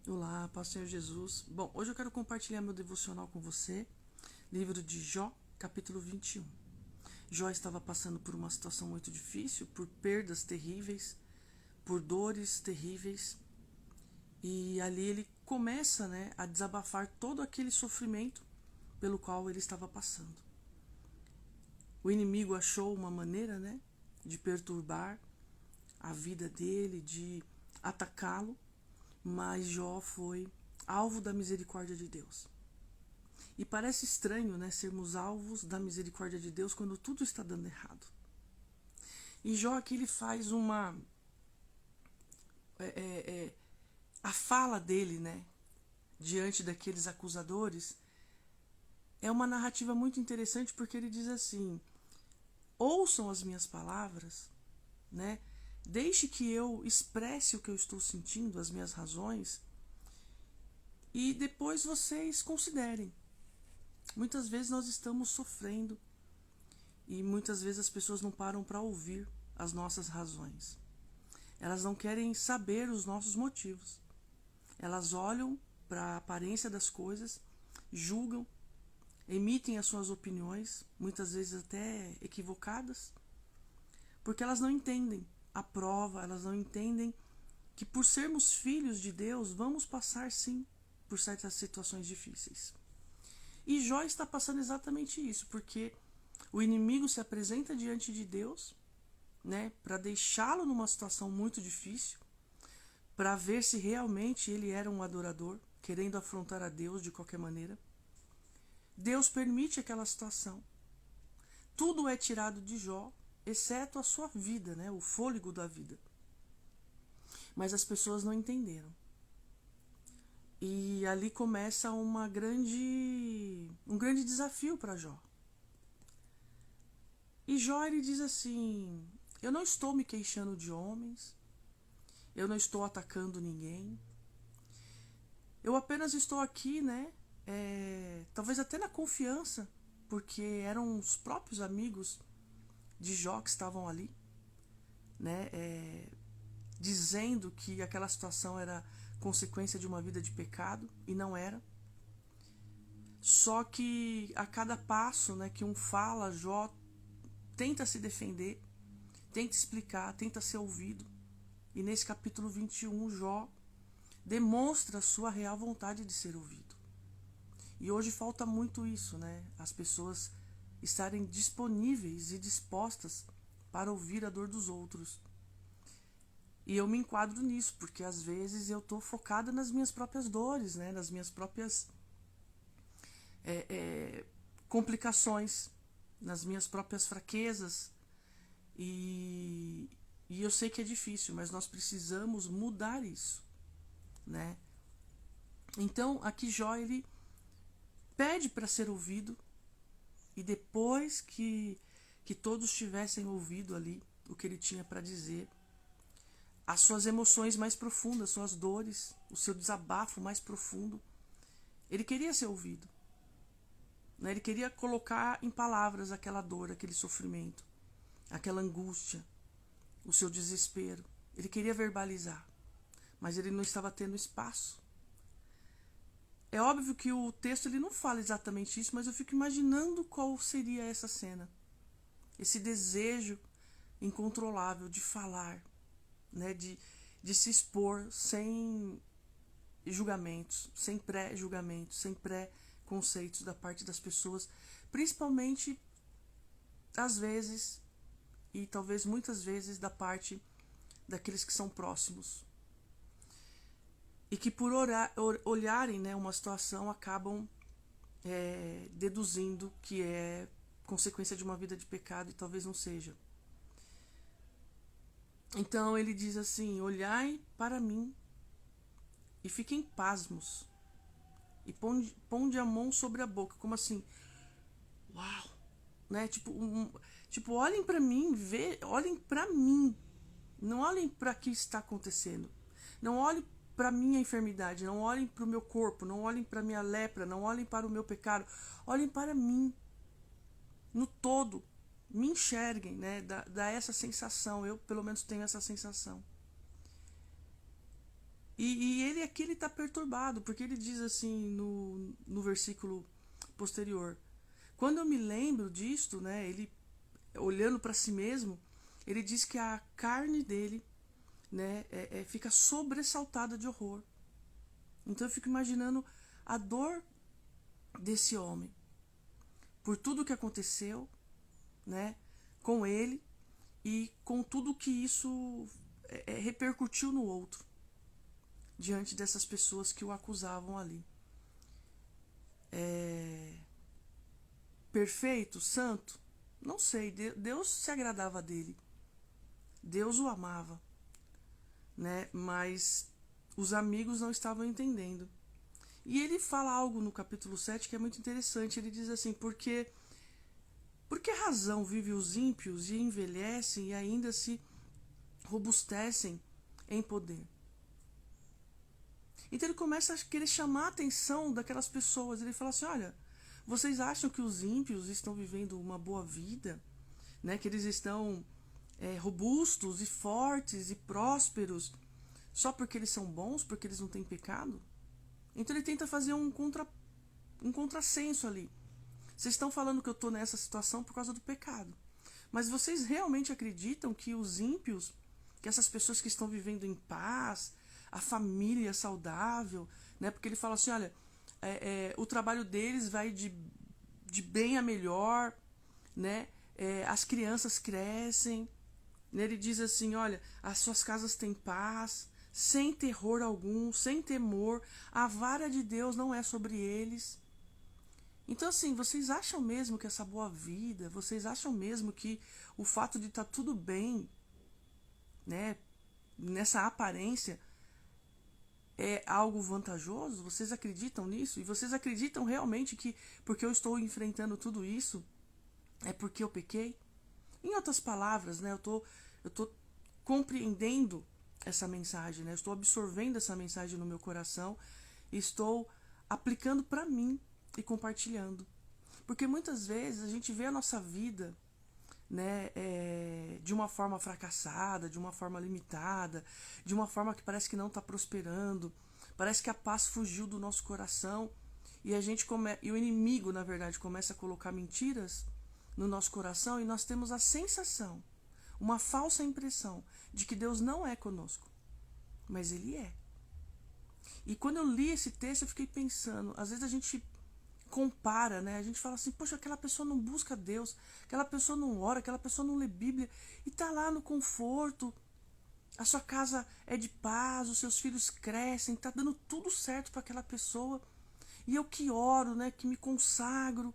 Olá, paz do Senhor Jesus. Bom, hoje eu quero compartilhar meu devocional com você, livro de Jó, capítulo 21. Jó estava passando por uma situação muito difícil, por perdas terríveis, por dores terríveis, e ali ele começa, a desabafar todo aquele sofrimento pelo qual ele estava passando. O inimigo achou uma maneira, de perturbar a vida dele, de atacá-lo, mas Jó foi alvo da misericórdia de Deus. E parece estranho, sermos alvos da misericórdia de Deus quando tudo está dando errado. E Jó aqui ele faz uma... é, é, é, a fala dele, diante daqueles acusadores, é uma narrativa muito interessante porque ele diz assim: ouçam as minhas palavras, né? Deixe que eu expresse o que eu estou sentindo, as minhas razões, e depois vocês considerem. Muitas vezes nós estamos sofrendo e muitas vezes as pessoas não param para ouvir as nossas razões. Elas não querem saber os nossos motivos. Elas olham para a aparência das coisas, julgam, emitem as suas opiniões, muitas vezes até equivocadas, porque elas não entendem a prova, elas não entendem que por sermos filhos de Deus, vamos passar sim por certas situações difíceis. E Jó está passando exatamente isso, porque o inimigo se apresenta diante de Deus, para deixá-lo numa situação muito difícil, para ver se realmente ele era um adorador, querendo afrontar a Deus de qualquer maneira. Deus permite aquela situação. Tudo é tirado de Jó, exceto a sua vida, o fôlego da vida. Mas as pessoas não entenderam. E ali começa um grande desafio para Jó. E Jó ele diz assim: eu não estou me queixando de homens, eu não estou atacando ninguém, eu apenas estou aqui, talvez até na confiança, porque eram os próprios amigos de Jó que estavam ali, dizendo que aquela situação era consequência de uma vida de pecado, e não era. Só que a cada passo, que um fala, Jó tenta se defender, tenta explicar, tenta ser ouvido. E nesse capítulo 21, Jó demonstra a sua real vontade de ser ouvido. E hoje falta muito isso, as pessoas estarem disponíveis e dispostas para ouvir a dor dos outros. E eu me enquadro nisso, porque às vezes eu estou focada nas minhas próprias dores, nas minhas próprias complicações, nas minhas próprias fraquezas. E eu sei que é difícil, mas nós precisamos mudar isso, Então, aqui Jó, ele pede para ser ouvido, e depois que todos tivessem ouvido ali o que ele tinha para dizer, as suas emoções mais profundas, suas dores, o seu desabafo mais profundo, ele queria ser ouvido. Ele queria colocar em palavras aquela dor, aquele sofrimento, aquela angústia, o seu desespero. Ele queria verbalizar, mas ele não estava tendo espaço. É óbvio que o texto ele não fala exatamente isso, mas eu fico imaginando qual seria essa cena. Esse desejo incontrolável de falar, de se expor sem julgamentos, sem pré-julgamentos, sem pré-conceitos da parte das pessoas, principalmente, às vezes, e talvez muitas vezes, da parte daqueles que são próximos. E que por olharem uma situação acabam deduzindo que é consequência de uma vida de pecado, e talvez não seja. Então ele diz assim: olhai para mim e fiquem pasmos, e ponde a mão sobre a boca. Como assim? Uau! Tipo, olhem para mim, olhem para mim. Não olhem para o que está acontecendo. Não olhem para minha enfermidade, não olhem para o meu corpo, não olhem para minha lepra, não olhem para o meu pecado. Olhem para mim, no todo. Me enxerguem, dá essa sensação. Eu, pelo menos, tenho essa sensação. E ele aqui ele está perturbado, porque ele diz assim no versículo posterior: quando eu me lembro disto, né, ele olhando para si mesmo, ele diz que a carne dele, né, fica sobressaltada de horror. Então eu fico imaginando a dor desse homem por tudo que aconteceu, né, com ele e com tudo que isso repercutiu no outro, diante dessas pessoas que o acusavam ali. Perfeito, santo? Não sei, Deus se agradava dele, Deus o amava, né? Mas os amigos não estavam entendendo. E ele fala algo no capítulo 7 que é muito interessante. Ele diz assim: por que razão vivem os ímpios e envelhecem e ainda se robustecem em poder? Então ele começa a querer chamar a atenção daquelas pessoas. Ele fala assim: olha, vocês acham que os ímpios estão vivendo uma boa vida, né? Que eles estão robustos e fortes e prósperos só porque eles são bons, porque eles não têm pecado? Então ele tenta fazer um contrassenso ali. Vocês estão falando que eu estou nessa situação por causa do pecado, mas vocês realmente acreditam que os ímpios, que essas pessoas que estão vivendo em paz, a família saudável, né? Porque ele fala assim: olha, o trabalho deles vai de bem a melhor, né? As crianças crescem, né? Ele diz assim: olha, as suas casas têm paz, sem terror algum, sem temor, a vara de Deus não é sobre eles. Então, assim, vocês acham mesmo que essa boa vida, vocês acham mesmo que o fato de estar tudo bem, né, nessa aparência, é algo vantajoso? Vocês acreditam nisso? E vocês acreditam realmente que porque eu estou enfrentando tudo isso é porque eu pequei? Em outras palavras, né, eu tô compreendendo essa mensagem, né? Estou absorvendo essa mensagem no meu coração, estou aplicando para mim e compartilhando. Porque muitas vezes a gente vê a nossa vida, né, de uma forma fracassada, de uma forma limitada, de uma forma que parece que não está prosperando, parece que a paz fugiu do nosso coração e e o inimigo, na verdade, começa a colocar mentiras no nosso coração e nós temos a sensação, uma falsa impressão de que Deus não é conosco, mas Ele é. E quando eu li esse texto eu fiquei pensando, às vezes a gente compara, né? A gente fala assim: poxa, aquela pessoa não busca Deus, aquela pessoa não ora, aquela pessoa não lê Bíblia e tá lá no conforto, a sua casa é de paz, os seus filhos crescem, tá dando tudo certo para aquela pessoa. E eu que oro, né, que me consagro,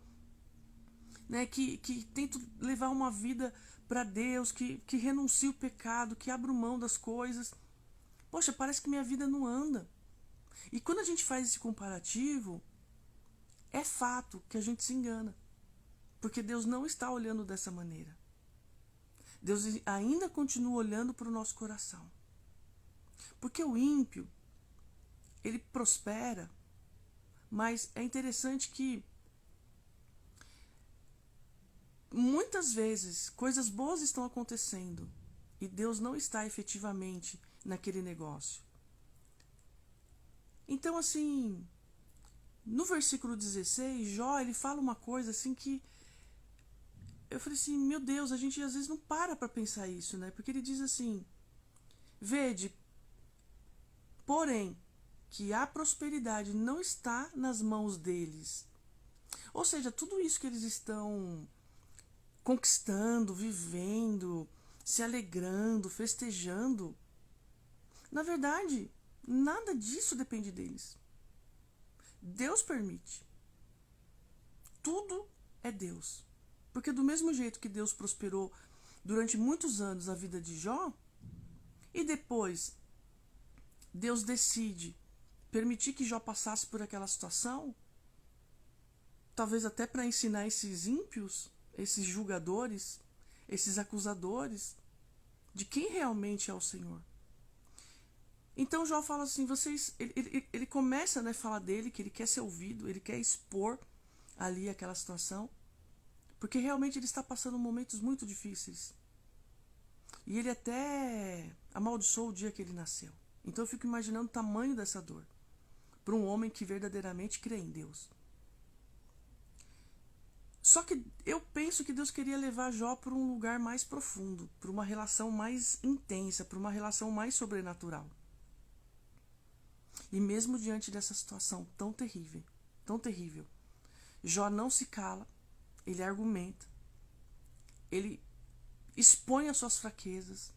né, que tento levar uma vida para Deus, que renuncio o pecado, que abro mão das coisas. Poxa, parece que minha vida não anda. E quando a gente faz esse comparativo, é fato que a gente se engana. Porque Deus não está olhando dessa maneira. Deus ainda continua olhando para o nosso coração. Porque o ímpio, ele prospera, mas é interessante que muitas vezes coisas boas estão acontecendo e Deus não está efetivamente naquele negócio. Então, assim, no versículo 16, Jó, ele fala uma coisa assim que eu falei assim: meu Deus, a gente às vezes não para pensar isso, né? Porque ele diz assim: vede, porém, que a prosperidade não está nas mãos deles. Ou seja, tudo isso que eles estão conquistando, vivendo, se alegrando, festejando, na verdade, nada disso depende deles. Deus permite. Tudo é Deus. Porque do mesmo jeito que Deus prosperou durante muitos anos a vida de Jó, e depois Deus decide permitir que Jó passasse por aquela situação, talvez até para ensinar esses ímpios, esses julgadores, esses acusadores, de quem realmente é o Senhor. Então Jó fala assim, ele começa, né, a falar dele, que ele quer ser ouvido, ele quer expor ali aquela situação, porque realmente ele está passando momentos muito difíceis. E ele até amaldiçoou o dia que ele nasceu. Então eu fico imaginando o tamanho dessa dor para um homem que verdadeiramente crê em Deus. Só que eu penso que Deus queria levar Jó para um lugar mais profundo, para uma relação mais intensa, para uma relação mais sobrenatural. E mesmo diante dessa situação tão terrível, Jó não se cala, ele argumenta, ele expõe as suas fraquezas,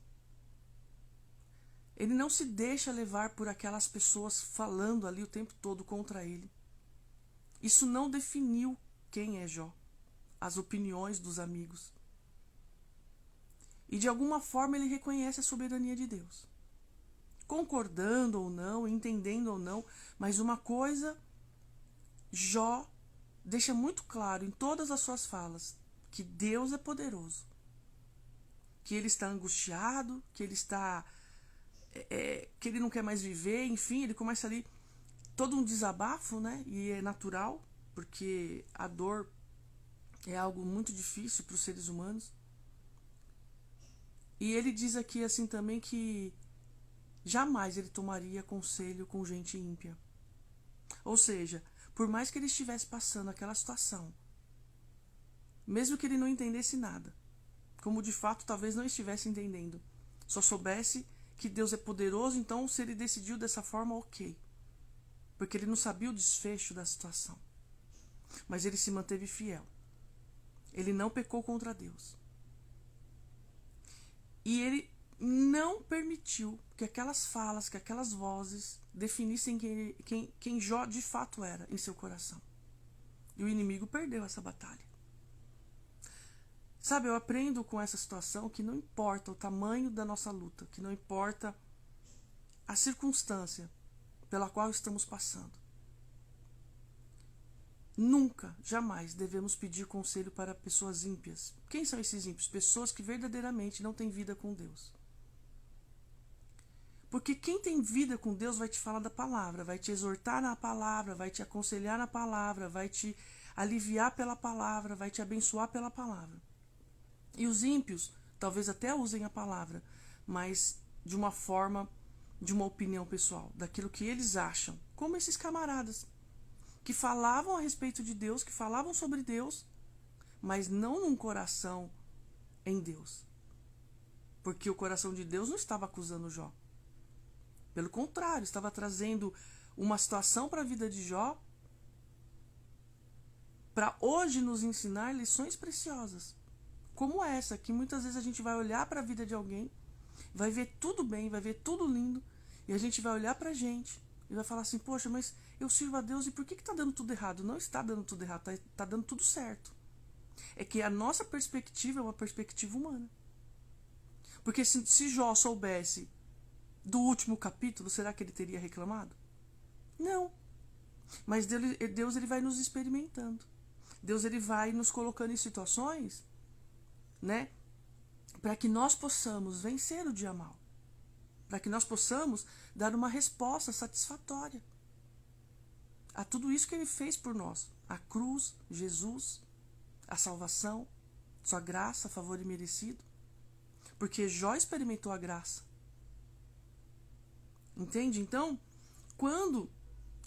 ele não se deixa levar por aquelas pessoas falando ali o tempo todo contra ele. Isso não definiu quem é Jó, as opiniões dos amigos. E de alguma forma ele reconhece a soberania de Deus. Concordando ou não, entendendo ou não, mas uma coisa, Jó deixa muito claro em todas as suas falas, que Deus é poderoso, que ele está angustiado, que ele está que ele não quer mais viver, enfim, ele começa ali todo um desabafo, né? E é natural, porque a dor é algo muito difícil para os seres humanos. E ele diz aqui assim também que jamais ele tomaria conselho com gente ímpia. Ou seja, por mais que ele estivesse passando aquela situação, mesmo que ele não entendesse nada, como de fato talvez não estivesse entendendo, só soubesse que Deus é poderoso, então se ele decidiu dessa forma, ok. Porque ele não sabia o desfecho da situação. Mas ele se manteve fiel. Ele não pecou contra Deus. E ele não permitiu que aquelas falas, que aquelas vozes definissem quem Jó de fato era em seu coração. E o inimigo perdeu essa batalha. Sabe, eu aprendo com essa situação que não importa o tamanho da nossa luta, que não importa a circunstância pela qual estamos passando. Nunca, jamais devemos pedir conselho para pessoas ímpias. Quem são esses ímpios? Pessoas que verdadeiramente não têm vida com Deus. Porque quem tem vida com Deus vai te falar da palavra, vai te exortar na palavra, vai te aconselhar na palavra, vai te aliviar pela palavra, vai te abençoar pela palavra. E os ímpios talvez até usem a palavra, mas de uma forma, de uma opinião pessoal, daquilo que eles acham, como esses camaradas que falavam a respeito de Deus, que falavam sobre Deus, mas não num coração em Deus. Porque o coração de Deus não estava acusando Jó. Pelo contrário, estava trazendo uma situação para a vida de Jó para hoje nos ensinar lições preciosas. Como essa, que muitas vezes a gente vai olhar para a vida de alguém, vai ver tudo bem, vai ver tudo lindo, e a gente vai olhar para a gente e vai falar assim, poxa, mas eu sirvo a Deus e por que está dando tudo errado? Não está dando tudo errado, está dando tudo certo. É que a nossa perspectiva é uma perspectiva humana. Porque se Jó soubesse do último capítulo, será que ele teria reclamado? Não. Mas Deus ele vai nos experimentando. Deus ele vai nos colocando em situações, né, para que nós possamos vencer o dia mal, para que nós possamos dar uma resposta satisfatória a tudo isso que ele fez por nós, a cruz, Jesus, a salvação, sua graça, favor imerecido, porque Jó experimentou a graça, entende? Então, quando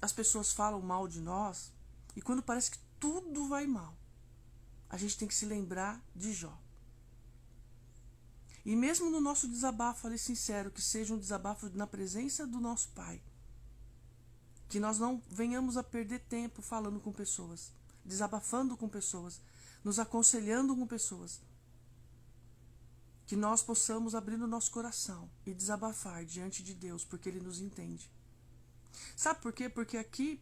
as pessoas falam mal de nós e quando parece que tudo vai mal, a gente tem que se lembrar de Jó. E mesmo no nosso desabafo ali sincero, que seja um desabafo na presença do nosso Pai, que nós não venhamos a perder tempo falando com pessoas, desabafando com pessoas, nos aconselhando com pessoas, que nós possamos abrir o nosso coração e desabafar diante de Deus, porque Ele nos entende. Sabe por quê? Porque aqui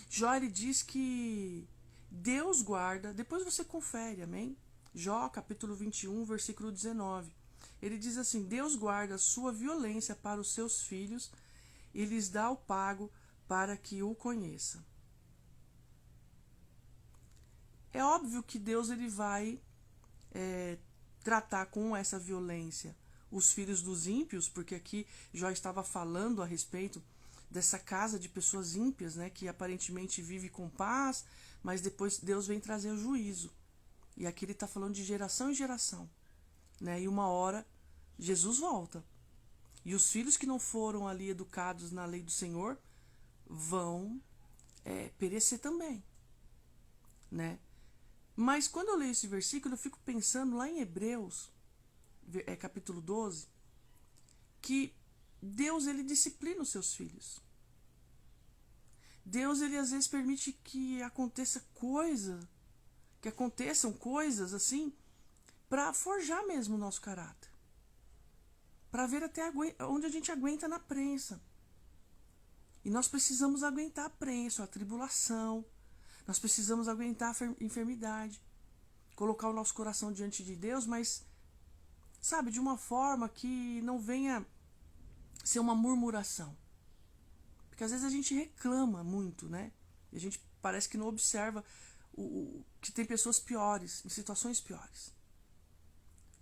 Jó ele diz que Deus guarda, depois você confere, amém? Jó, capítulo 21, versículo 19. Ele diz assim, Deus guarda a sua violência para os seus filhos e lhes dá o pago para que o conheça. É óbvio que Deus ele vai tratar com essa violência os filhos dos ímpios, porque aqui Jó estava falando a respeito dessa casa de pessoas ímpias, né, que aparentemente vive com paz, mas depois Deus vem trazer o juízo. E aqui ele está falando de geração em geração, né? E uma hora Jesus volta. E os filhos que não foram ali educados na lei do Senhor vão perecer também, né? Mas quando eu leio esse versículo, eu fico pensando lá em Hebreus, capítulo 12, que Deus, ele disciplina os seus filhos. Deus, ele às vezes permite que aconteçam coisas assim, para forjar mesmo o nosso caráter. Para ver até onde a gente aguenta na prensa. E nós precisamos aguentar a prensa, a tribulação. Nós precisamos aguentar a enfermidade. Colocar o nosso coração diante de Deus, mas, sabe, de uma forma que não venha ser uma murmuração. Porque às vezes a gente reclama muito, né? E a gente parece que não observa que tem pessoas piores, em situações piores.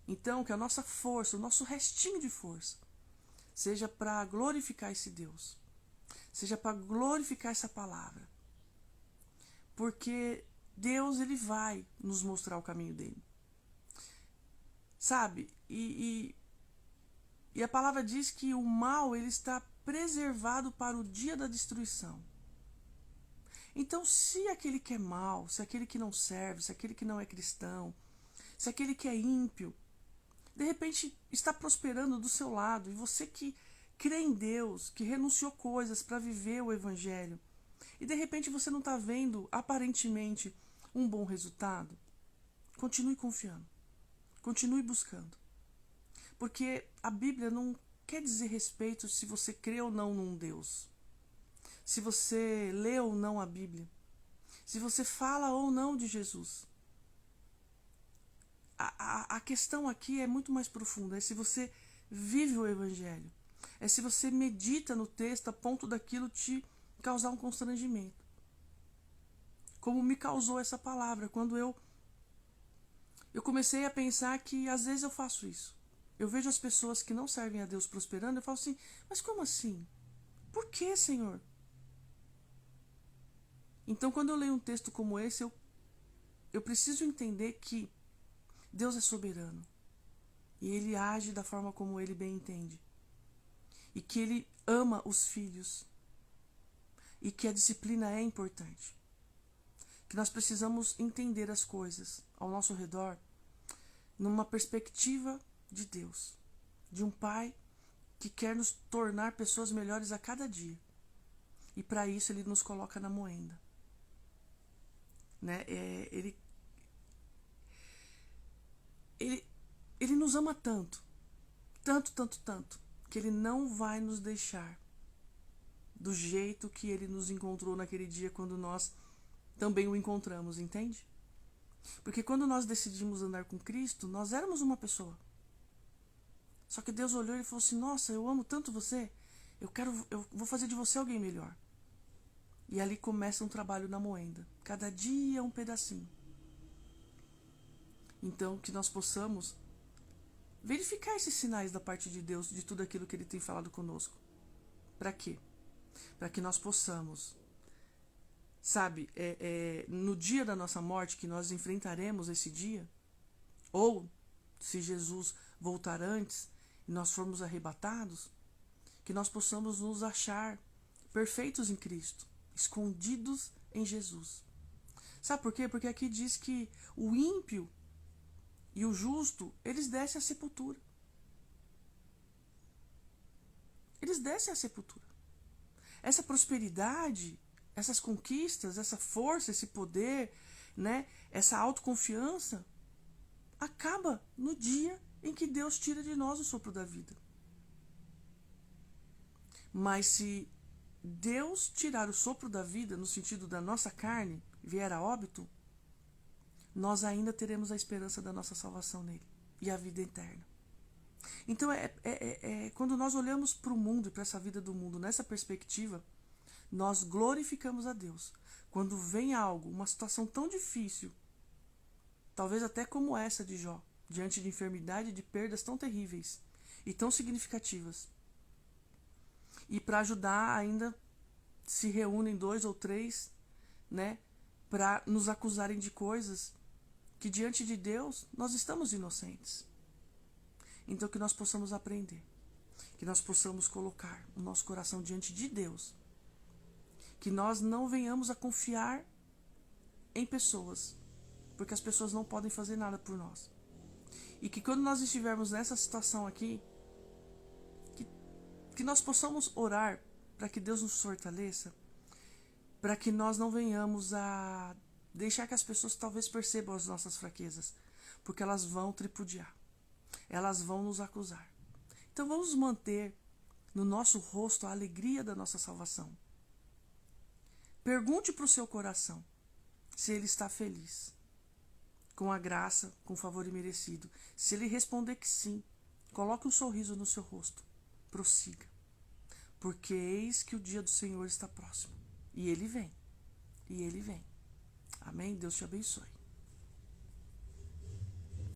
Então, que a nossa força, o nosso restinho de força, seja para glorificar esse Deus. Seja para glorificar essa palavra. Porque Deus, ele vai nos mostrar o caminho dele. Sabe? E a palavra diz que o mal, ele está preservado para o dia da destruição. Então, se aquele que é mau, se aquele que não serve, se aquele que não é cristão, se aquele que é ímpio, de repente está prosperando do seu lado, e você que crê em Deus, que renunciou coisas para viver o Evangelho, e de repente você não está vendo, aparentemente, um bom resultado, continue confiando, continue buscando. Porque a Bíblia não quer dizer respeito se você crê ou não num Deus, se você lê ou não a Bíblia, se você fala ou não de Jesus. A questão aqui é muito mais profunda, é se você vive o Evangelho, é se você medita no texto a ponto daquilo te causar um constrangimento. Como me causou essa palavra, quando eu comecei a pensar que às vezes eu faço isso. Eu vejo as pessoas que não servem a Deus prosperando, eu falo assim, mas como assim? Por que, Senhor? Então, quando eu leio um texto como esse, eu preciso entender que Deus é soberano. E Ele age da forma como Ele bem entende. E que Ele ama os filhos. E que a disciplina é importante. Que nós precisamos entender as coisas ao nosso redor numa perspectiva de Deus. De um Pai que quer nos tornar pessoas melhores a cada dia. E para isso Ele nos coloca na moenda. Né? Ele nos ama tanto, que Ele não vai nos deixar do jeito que Ele nos encontrou naquele dia quando nós também o encontramos, entende? Porque quando nós decidimos andar com Cristo, nós éramos uma pessoa. Só que Deus olhou e falou assim, nossa, eu amo tanto você, eu vou fazer de você alguém melhor. E ali começa um trabalho na moenda. Cada dia um pedacinho. Então, que nós possamos verificar esses sinais da parte de Deus, de tudo aquilo que Ele tem falado conosco. Para quê? Para que nós possamos, sabe, no dia da nossa morte, que nós enfrentaremos esse dia, ou se Jesus voltar antes e nós formos arrebatados, que nós possamos nos achar perfeitos em Cristo, escondidos em Jesus. Sabe por quê? Porque aqui diz que o ímpio e o justo, eles descem à sepultura. Eles descem à sepultura. Essa prosperidade, essas conquistas, essa força, esse poder, né, essa autoconfiança, acaba no dia em que Deus tira de nós o sopro da vida. Mas se Deus tirar o sopro da vida, no sentido da nossa carne, vier a óbito, nós ainda teremos a esperança da nossa salvação nele e a vida eterna. Então, quando nós olhamos para o mundo e para essa vida do mundo nessa perspectiva, nós glorificamos a Deus. Quando vem algo, uma situação tão difícil, talvez até como essa de Jó, diante de enfermidade e de perdas tão terríveis e tão significativas, e para ajudar ainda se reúnem 2 ou 3, né, para nos acusarem de coisas que diante de Deus nós estamos inocentes. Então que nós possamos aprender que nós possamos colocar o nosso coração diante de Deus, que nós não venhamos a confiar em pessoas, porque as pessoas não podem fazer nada por nós. E que quando nós estivermos nessa situação aqui, que nós possamos orar para que Deus nos fortaleça, para que nós não venhamos a deixar que as pessoas talvez percebam as nossas fraquezas, porque elas vão tripudiar, elas vão nos acusar. Então vamos manter no nosso rosto a alegria da nossa salvação. Pergunte para o seu coração se ele está feliz com a graça, com o favor imerecido. Se ele responder que sim, coloque um sorriso no seu rosto. Prossiga. Porque eis que o dia do Senhor está próximo. E ele vem. E ele vem. Amém? Deus te abençoe.